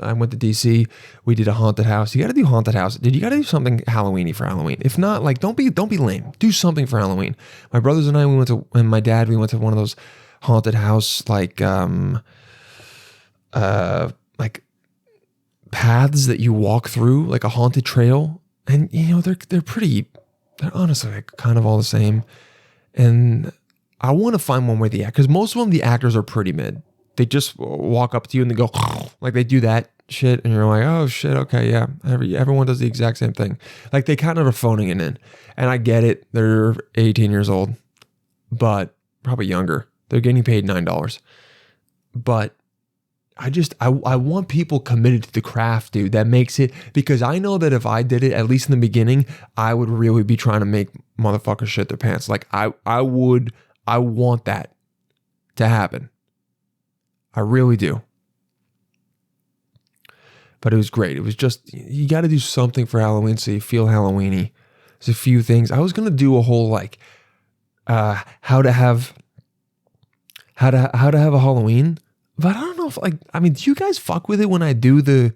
I went to DC. We did a haunted house. You got to do haunted house, dude. You got to do something Halloweeny for Halloween. If not, like don't be lame. Do something for Halloween. My brothers and I, and my dad, we went to one of those haunted house like paths that you walk through, like a haunted trail, and they're honestly like kind of all the same. And I want to find one where because most of them, the actors are pretty mid. They just walk up to you and they go like they do that shit, and you're like, oh shit, okay, yeah. Everyone does the exact same thing. Like they kind of are phoning it in, and I get it. They're 18 years old, but probably younger. They're getting paid $9, but I want people committed to the craft, dude. That makes it, because I know that if I did it, at least in the beginning, I would really be trying to make motherfuckers shit their pants. Like I want that to happen. I really do. But it was great. It was just, you got to do something for Halloween so you feel Halloweeny. There's a few things. I was going to do a whole like how to have a Halloween, but I don't know if do you guys fuck with it when I do the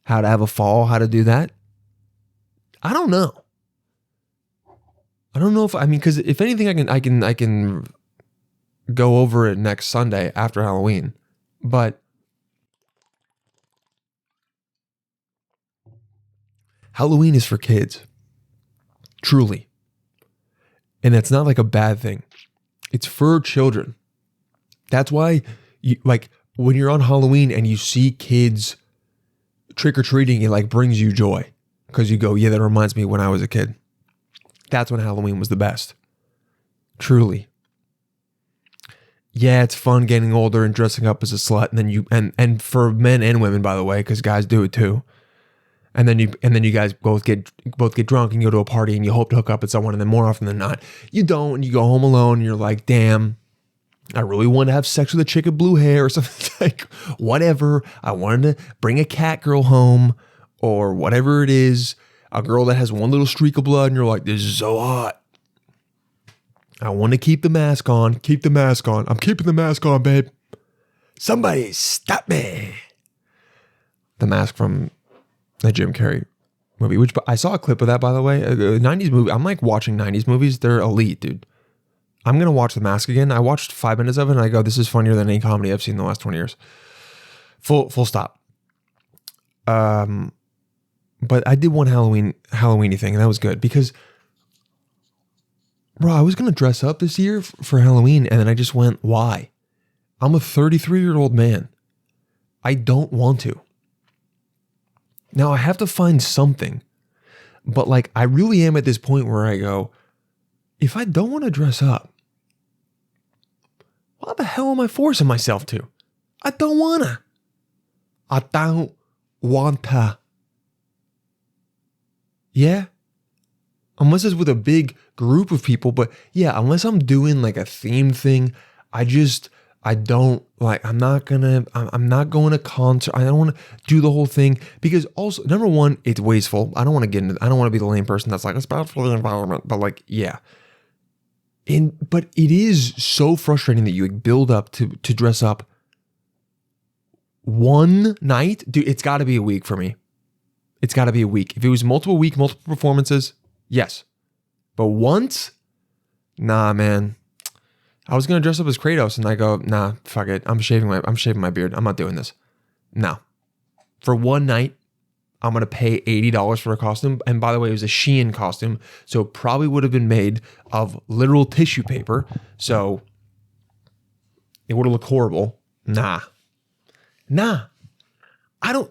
how to have a fall, how to do that? I don't know. Because if anything, I can go over it next Sunday after Halloween. But Halloween is for kids. Truly. And that's not like a bad thing. It's for children. That's why when you're on Halloween and you see kids trick-or-treating, it like brings you joy. Because you go, yeah, that reminds me when I was a kid. That's when Halloween was the best. Truly. Yeah, it's fun getting older and dressing up as a slut, and then and for men and women, by the way, because guys do it too. And then you guys both get drunk and you go to a party and you hope to hook up with someone, and then more often than not, you don't, and you go home alone and you're like, damn, I really want to have sex with a chick with blue hair or something. Like whatever. I wanted to bring a cat girl home or whatever it is, a girl that has one little streak of blood, and you're like, this is so hot. I want to keep the mask on. Keep the mask on. I'm keeping the mask on, babe. Somebody stop me. The Mask from the Jim Carrey movie, which I saw a clip of that, by the way. A 90s movie. I'm like watching 90s movies. They're elite, dude. I'm going to watch The Mask again. I watched 5 minutes of it and I go, this is funnier than any comedy I've seen in the last 20 years. Full stop. But I did one Halloween-y thing, and that was good because, bro, I was going to dress up this year for Halloween, and then I just went, why? I'm a 33-year-old man. I don't want to. Now, I have to find something, but like, I really am at this point where I go, if I don't want to dress up, what the hell am I forcing myself to? I don't want to. I don't want to. Yeah. Unless it's with a big group of people, but yeah, unless I'm doing like a themed thing, I'm not going to concert. I don't want to do the whole thing because also, number one, it's wasteful. I don't want to be the lame person that's like, it's bad for the environment, but like, yeah. But it is so frustrating that you build up to dress up one night. Dude, it's got to be a week for me. It's got to be a week. If it was multiple performances, yes. But once, nah, man. I was gonna dress up as Kratos, and I go, nah, fuck it. I'm shaving my beard. I'm not doing this. No. For one night, I'm gonna pay $80 for a costume. And by the way, it was a Shein costume, so it probably would have been made of literal tissue paper. So it would have looked horrible. Nah. I don't.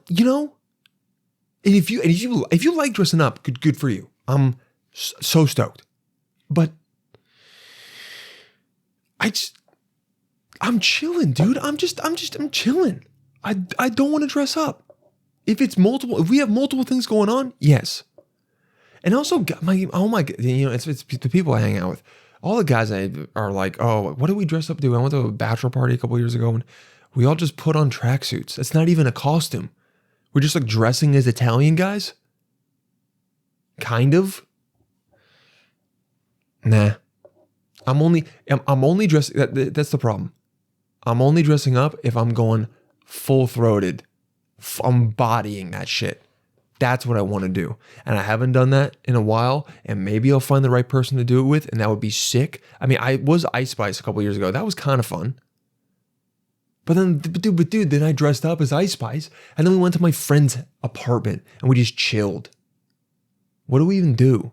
And if you like dressing up, good for you. I'm so stoked. But I'm chilling, dude. I'm chilling. I don't want to dress up. If we have multiple things going on, yes. And also, it's the people I hang out with. All the guys are like, oh, what did we dress up to? I went to a bachelor party a couple years ago, and we all just put on tracksuits. It's not even a costume. We're just like dressing as Italian guys. Kind of. Nah. I'm only dressing. That's the problem. I'm only dressing up if I'm going full-throated embodying that shit. That's what I want to do. And I haven't done that in a while. And maybe I'll find the right person to do it with. And that would be sick. I mean, I was Ice Spice a couple years ago. That was kind of fun. But dude, then I dressed up as Ice Spice. And then we went to my friend's apartment and we just chilled. What do we even do?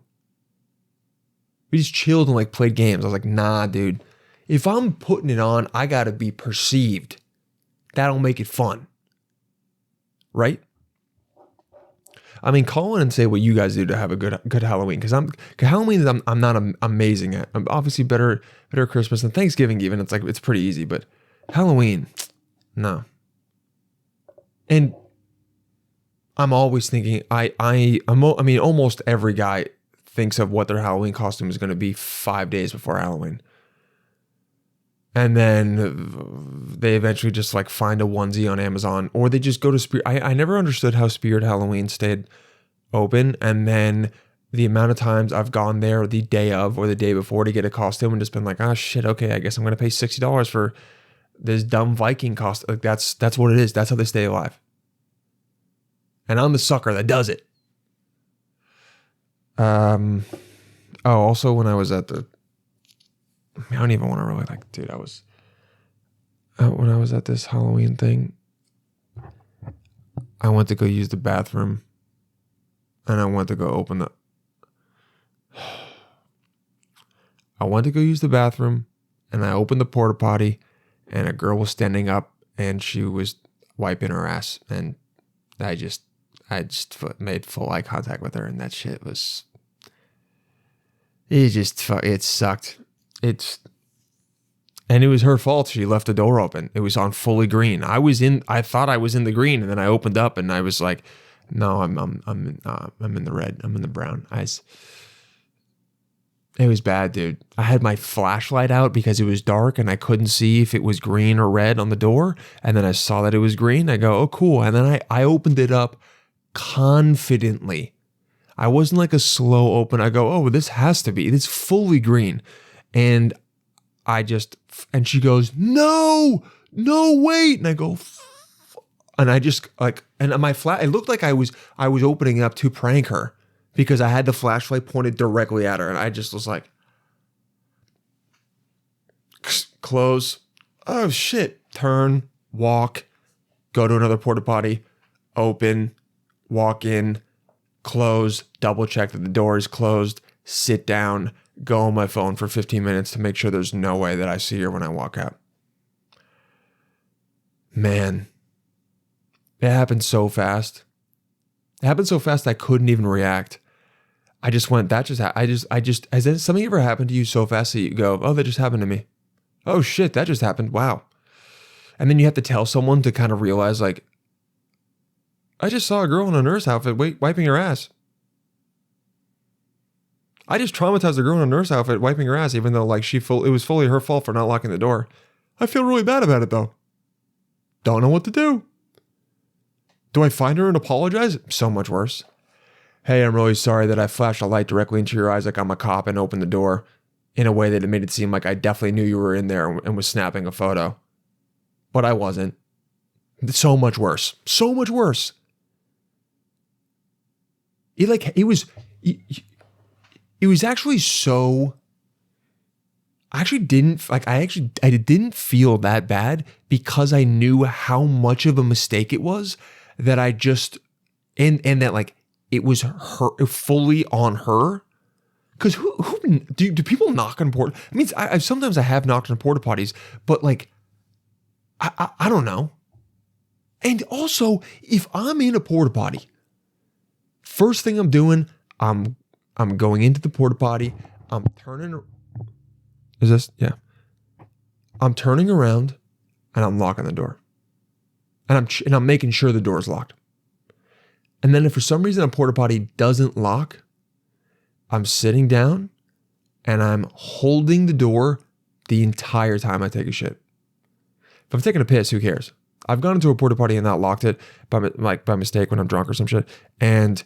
We just chilled and like played games. I was like, nah, dude. If I'm putting it on, I got to be perceived. That'll make it fun. Right? I mean, call in and say what you guys do to have a good Halloween. Because Halloween I'm not amazing at. I'm obviously better at Christmas than Thanksgiving even. It's like it's pretty easy, but Halloween, no. And I'm always thinking I mean almost every guy thinks of what their Halloween costume is going to be 5 days before Halloween. And then they eventually just like find a onesie on Amazon, or they just go to Spirit. I never understood how Spirit Halloween stayed open. And then the amount of times I've gone there the day of or the day before to get a costume and just been like, oh shit, okay, I guess I'm going to pay $60 for this dumb Viking costume. Like that's what it is. That's how they stay alive. And I'm the sucker that does it. Also when I was at the, I don't even want to really like, dude, when I was at this Halloween thing, I went to go use the bathroom and I went to go open the, I went to go use the bathroom and I opened the porta potty and a girl was standing up and she was wiping her ass and I just made full eye contact with her and that shit was, it sucked. And it was her fault. She left the door open. It was on fully green. I thought I was in the green, and then I opened up, and I was like, "No, I'm in the red. I'm in the brown." It was bad, dude. I had my flashlight out because it was dark, and I couldn't see if it was green or red on the door. And then I saw that it was green. I go, "Oh, cool." And then I opened it up confidently. I wasn't like a slow open. I go, "Oh, this has to be. It's fully green." And and she goes, no, wait. And I go, and I just like, and it looked like I was opening up to prank her because I had the flashlight pointed directly at her. And I just was like, close. Oh shit. Turn, walk, go to another porta potty, open, walk in, close, double check that the door is closed, sit down, go on my phone for 15 minutes to make sure there's no way that I see her when I walk out. Man, it happened so fast. It happened so fast I couldn't even react. I just went, has something ever happened to you so fast that you go, oh, that just happened to me? Oh shit, that just happened. Wow. And then you have to tell someone to kind of realize like, I just saw a girl in a nurse outfit wiping her ass. I just traumatized a girl in a nurse outfit wiping her ass, even though like it was fully her fault for not locking the door. I feel really bad about it though. Don't know what to do. Do I find her and apologize? So much worse. Hey, I'm really sorry that I flashed a light directly into your eyes like I'm a cop and opened the door in a way that it made it seem like I definitely knew you were in there and was snapping a photo. But I wasn't. So much worse. So much worse. It was actually so, I didn't feel that bad because I knew how much of a mistake it was that I just, and that like, it was her fully on her. Cause who do people knock on porta? I mean, sometimes I have knocked on porta potties, but like, I don't know. And also if I'm in a porta potty, first thing I'm doing, I'm going into the porta potty. I'm turning. Is this? Yeah. I'm turning around and I'm locking the door. And I'm making sure the door is locked. And then if for some reason a porta potty doesn't lock, I'm sitting down and I'm holding the door the entire time I take a shit. If I'm taking a piss, who cares? I've gone into a porta potty and not locked it by mistake when I'm drunk or some shit. And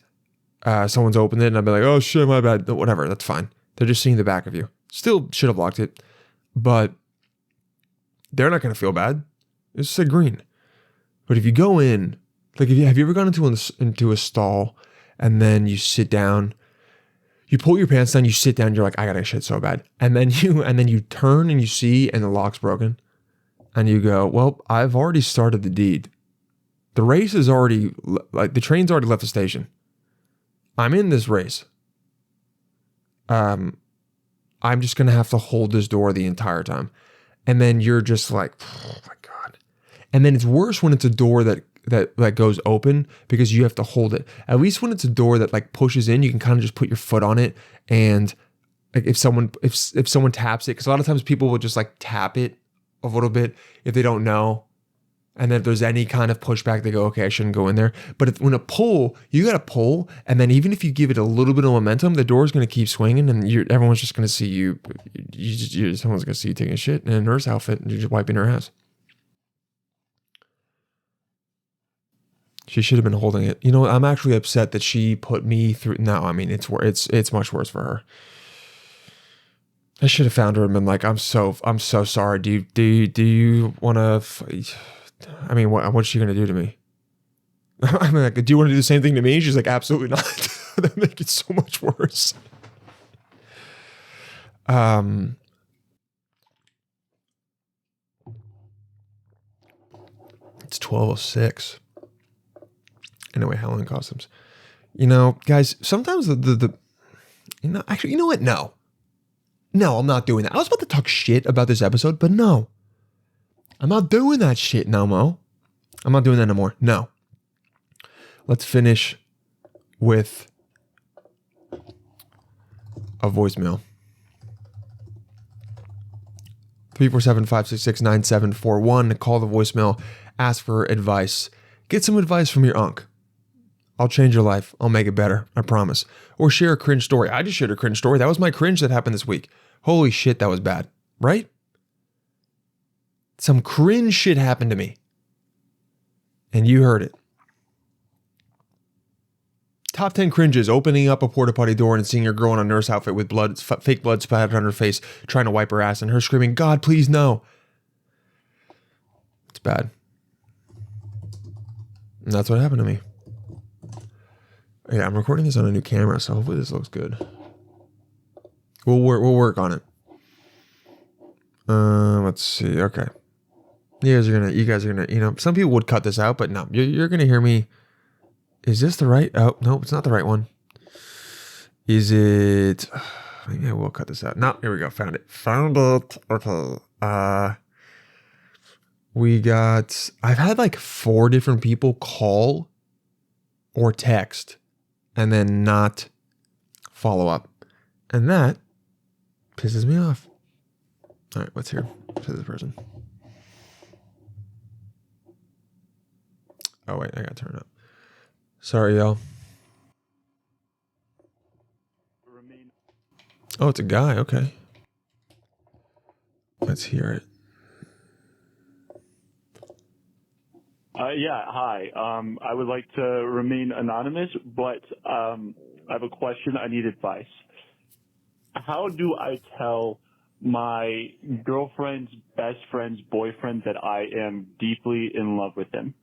someone's opened it and I'll be like, oh shit, my bad. Whatever, that's fine. They're just seeing the back of you. Still should have locked it, but they're not going to feel bad. It's a green. But if you go in Like, have you ever gone into a stall and then you sit down, you pull your pants down, you sit down, you're like, I gotta shit so bad. And then you turn and you see, and the lock's broken. And you go, well, I've already started the deed. The race is already, like, the train's already left the station. I'm in this race. I'm just going to have to hold this door the entire time. And then you're just like, oh my God. And then it's worse when it's a door that goes open because you have to hold it. At least when it's a door that like pushes in, you can kind of just put your foot on it. And like if someone taps it, because a lot of times people will just like tap it a little bit if they don't know. And then if there's any kind of pushback, they go, okay, I shouldn't go in there. But when a pull, you got to pull. And then even if you give it a little bit of momentum, the door's going to keep swinging and everyone's just going to see you. Someone's going to see you taking a shit in a nurse outfit and you're just wiping her ass. She should have been holding it. You know, I'm actually upset that she put me through. No, I mean, it's much worse for her. I should have found her and been like, I'm so sorry. Do you want to, I mean, what's she going to do to me? I mean, like, do you want to do the same thing to me? She's like, absolutely not. That makes it so much worse. It's 12:06. Anyway, Halloween costumes. You know, guys, sometimes actually, you know what? No, I'm not doing that. I was about to talk shit about this episode, but no. I'm not doing that shit no more. I'm not doing that no more. No. Let's finish with a voicemail. 347-566-9741. Call the voicemail. Ask for advice. Get some advice from your unk. I'll change your life. I'll make it better. I promise. Or share a cringe story. I just shared a cringe story. That was my cringe that happened this week. Holy shit, that was bad. Right? Some cringe shit happened to me. And you heard it. Top 10 cringes: opening up a porta potty door and seeing your girl in a nurse outfit with fake blood splattered on her face, trying to wipe her ass, and her screaming, God, please no. It's bad. And that's what happened to me. Yeah, I'm recording this on a new camera, so hopefully this looks good. We'll work on it. Let's see. Okay. You guys are gonna, some people would cut this out, but no, you're gonna hear me. Is this the right? Oh, no, it's not the right one. Is it? Maybe I will cut this out. No, here we go. Found it. Okay. I've had like 4 different people call or text and then not follow up. And that pisses me off. All right, let's hear to this person. Oh, wait, I got to turn it up. Sorry, y'all. Oh, it's a guy. Okay. Let's hear it. Yeah, hi. I would like to remain anonymous, but I have a question. I need advice. How do I tell my girlfriend's best friend's boyfriend that I am deeply in love with him?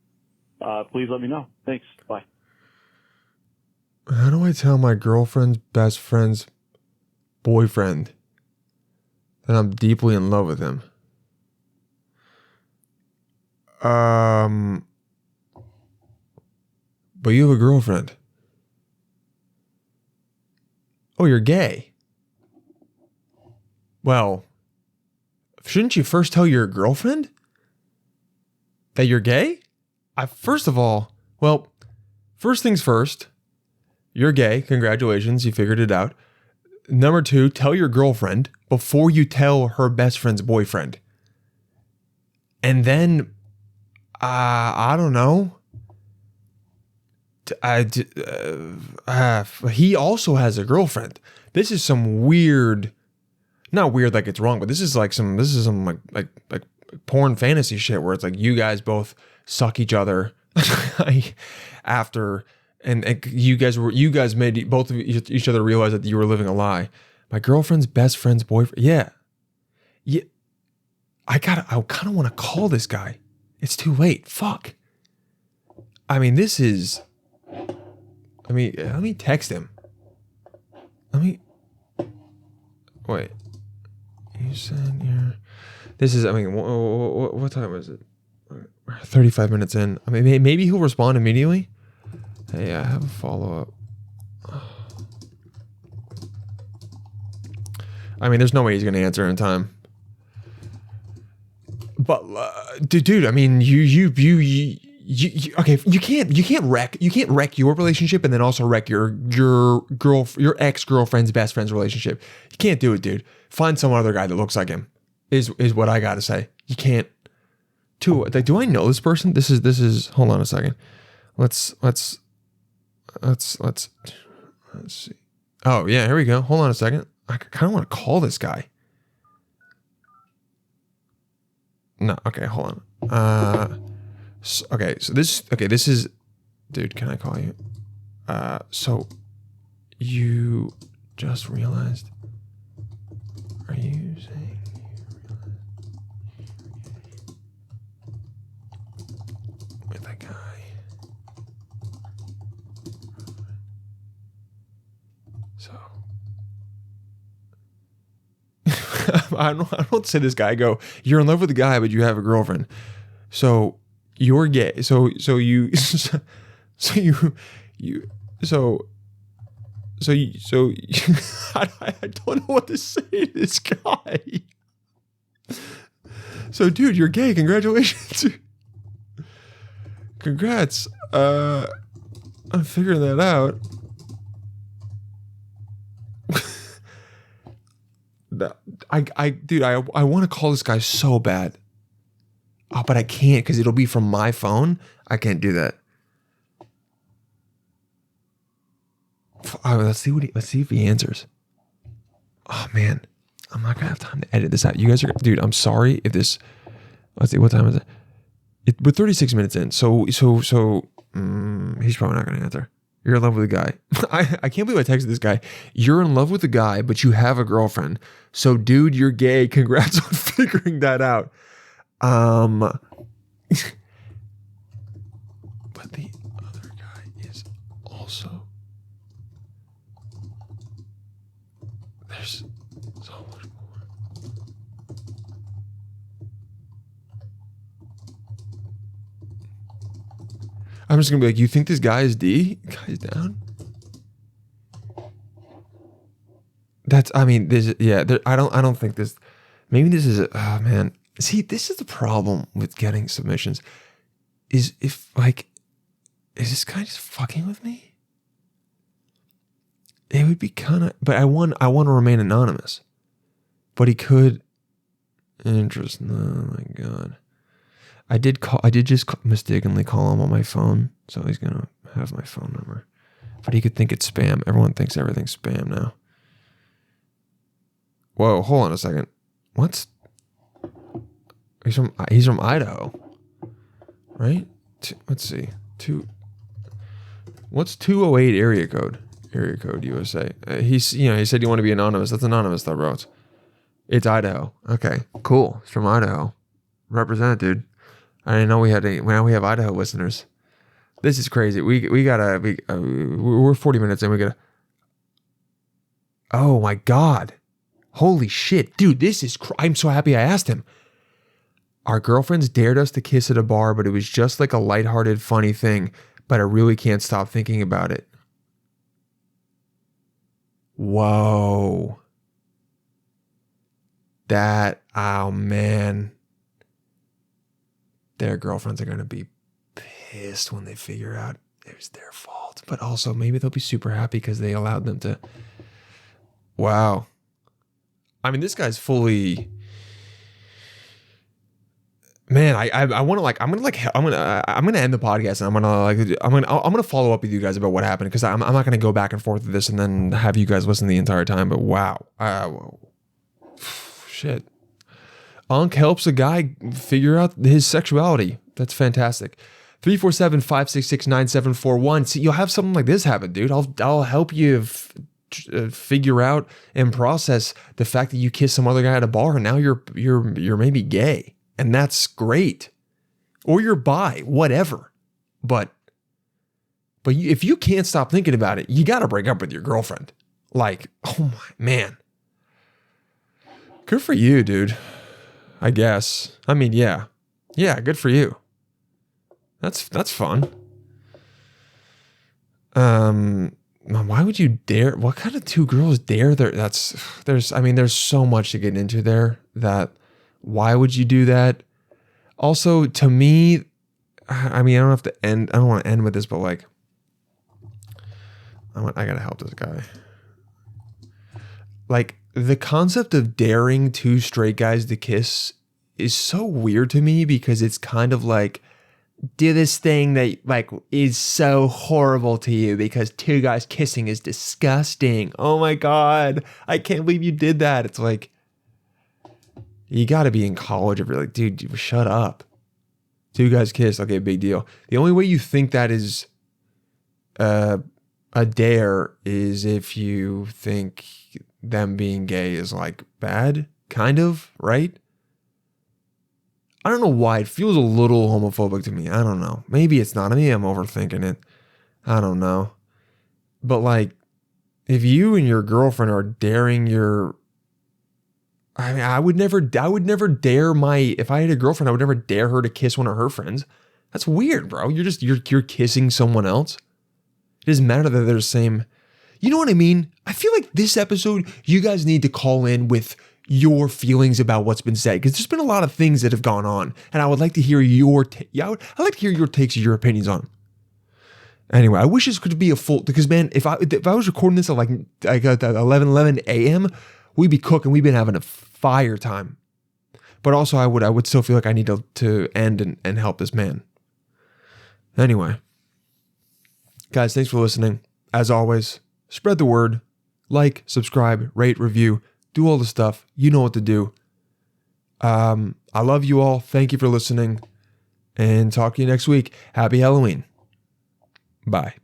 Please let me know. Thanks. Bye. How do I tell my girlfriend's best friend's boyfriend that I'm deeply in love with him? But you have a girlfriend. Oh, you're gay. Well, shouldn't you first tell your girlfriend that you're gay? First things first, you're gay. Congratulations, you figured it out. Number 2, tell your girlfriend before you tell her best friend's boyfriend. And then, I don't know. He also has a girlfriend. This is some weird, not weird like it's wrong, but this is some like porn fantasy shit where it's like you guys both suck each other after, and you guys made both of each other realize that you were living a lie. My girlfriend's best friend's boyfriend. Yeah. I kind of want to call this guy. It's too late. Fuck. I mean, this is. Let me text him. Wait. You said you're. This is. I mean, what time is it? 35 minutes in. I mean, maybe he'll respond immediately. Hey, I have a follow up. I mean, there's no way he's gonna answer in time. But dude, I mean, you okay, you can't wreck your relationship and then also wreck your ex-girlfriend's best friend's relationship. You can't do it, dude. Find some other guy that looks like him. Is what I gotta say. You can't. Do I know this person? This is. Hold on a second. Let's see. Oh yeah, here we go. Hold on a second. I kind of want to call this guy. No, okay, hold on. So this is, dude, can I call you? So you just realized, are you saying you realized with that guy? So I don't say this guy, I go, you're in love with the guy, but you have a girlfriend. So you're gay. So you I don't know what to say to this guy. So dude, you're gay. Congratulations. Congrats. I'm figuring that out. I want to call this guy so bad. Oh, but I can't because it'll be from my phone. I can't do that. Let's see if he answers. Oh man, I'm not gonna have time to edit this out. You guys are, dude. I'm sorry if this. Let's see, what time is it? We're 36 minutes in. So he's probably not gonna answer. You're in love with a guy. I can't believe I texted this guy. You're in love with a guy, but you have a girlfriend. So, dude, you're gay. Congrats on figuring that out. But the other guy is also. There's so much more. I'm just gonna be like, you think this guy is D? Guy's down. I don't think this. Maybe this is. Oh man, see, this is the problem with getting submissions. Is this guy just fucking with me? It would be kind of. But I want to remain anonymous. But he could. Interesting. Oh my god. I did just mistakenly call him on my phone, so he's gonna have my phone number. But he could think it's spam. Everyone thinks everything's spam now. Whoa, hold on a second. He's from Idaho, right? Let's see. What's 208 area code? Area code USA. He said you want to be anonymous. That's anonymous though, bro. It's Idaho. Okay, cool. It's from Idaho. Represent, dude. I didn't know we had now we have Idaho listeners. This is crazy. We're 40 minutes in. We gotta. Oh my god. Holy shit, dude, this is. I'm so happy I asked him. Our girlfriends dared us to kiss at a bar, but it was just like a lighthearted, funny thing. But I really can't stop thinking about it. Whoa. Oh man. Their girlfriends are going to be pissed when they figure out it was their fault. But also, maybe they'll be super happy because they allowed them to. Wow. I mean, this guy's fully. Man, I want to I'm gonna end the podcast and I'm gonna follow up with you guys about what happened because I'm not gonna go back and forth with this and then have you guys listen the entire time. But wow, shit. Ankh helps a guy figure out his sexuality. That's fantastic. 347-566-9741. See, you'll have something like this happen, dude. I'll help you figure out and process the fact that you kissed some other guy at a bar and now you're maybe gay, and that's great, or you're bi, whatever. But But if you can't stop thinking about it, you got to break up with your girlfriend. Like, oh my man. Good for you, dude. I guess. I mean, yeah. Yeah, good for you. That's fun. Why would you dare? What kind of two girls dare there? There's so much to get into there that why would you do that? Also, to me, I mean, I don't have to end. I don't want to end with this, but like, I gotta help this guy. Like, the concept of daring two straight guys to kiss is so weird to me because it's kind of like, do this thing that like is so horrible to you because two guys kissing is disgusting. Oh my God. I can't believe you did that. It's like, you got to be in college if you're like, dude, shut up. Two guys kiss. Okay, big deal. The only way you think that is a dare is if you think them being gay is like bad, kind of, right? I don't know why. It feels a little homophobic to me. I don't know. Maybe it's not. Maybe I'm overthinking it. I don't know. But like, if you and your girlfriend are daring your... I mean, I would never dare if I had a girlfriend, I would never dare her to kiss one of her friends. That's weird, bro. You're kissing someone else. It doesn't matter that they're the same. You know what I mean? I feel like this episode, you guys need to call in with your feelings about what's been said, because there's been a lot of things that have gone on, and I would like to hear I'd like to hear your takes and your opinions on them. Anyway, I wish this could be a full, because man, if I was recording this at like 11 a.m., we'd be cooking. We've been having a fire time. But also, I would still feel like I need to end and help this man. Anyway, guys, thanks for listening. As always, spread the word, like, subscribe, rate, review. Do all the stuff. You know what to do. I love you all. Thank you for listening. And talk to you next week. Happy Halloween. Bye.